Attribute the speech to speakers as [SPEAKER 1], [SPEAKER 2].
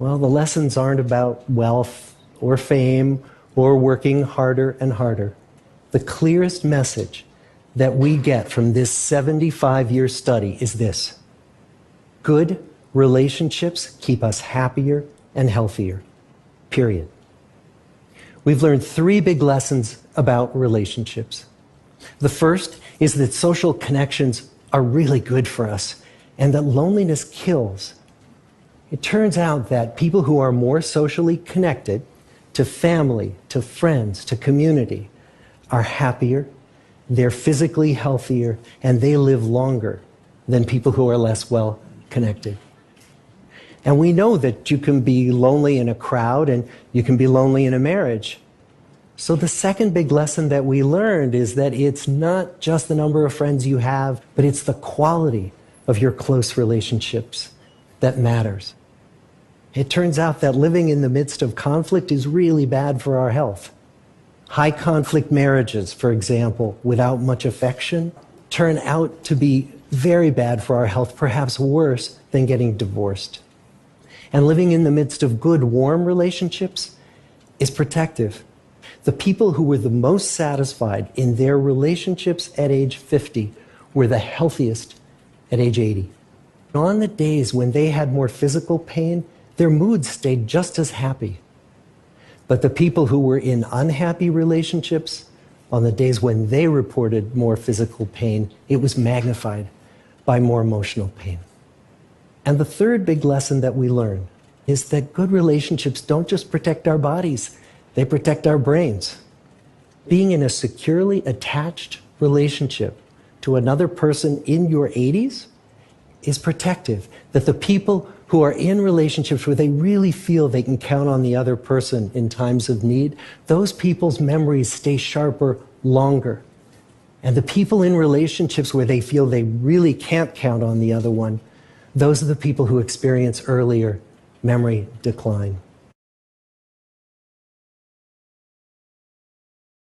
[SPEAKER 1] Well, the lessons aren't about wealth or fame or working harder and harder. The clearest message that we get from this 75-year study is this: good relationships keep us happier and healthier, period. We've learned 3 big lessons about relationships. The first is that social connections are really good for us and that loneliness kills. It turns out that people who are more socially connected to family, to friends, to community are happier, they're physically healthier, and they live longer than people who are less well connected. And we know that you can be lonely in a crowd and you can be lonely in a marriage. So the second big lesson that we learned is that it's not just the number of friends you have, but it's the quality of your close relationships that matters. It turns out that living in the midst of conflict is really bad for our health. High conflict marriages, for example, without much affection, turn out to be very bad for our health, perhaps worse than getting divorced. And living in the midst of good, warm relationships is protective. The people who were the most satisfied in their relationships at age 50 were the healthiest at age 80. On the days when they had more physical pain, their moods stayed just as happy. But the people who were in unhappy relationships, on the days when they reported more physical pain, it was magnified by more emotional pain. And the third big lesson that we learn is that good relationships don't just protect our bodies, they protect our brains. Being in a securely attached relationship to another person in your 80s is protective. That the people who are in relationships where they really feel they can count on the other person in times of need, those people's memories stay sharper longer. And the people in relationships where they feel they really can't count on the other one, those are the people who experience earlier memory decline.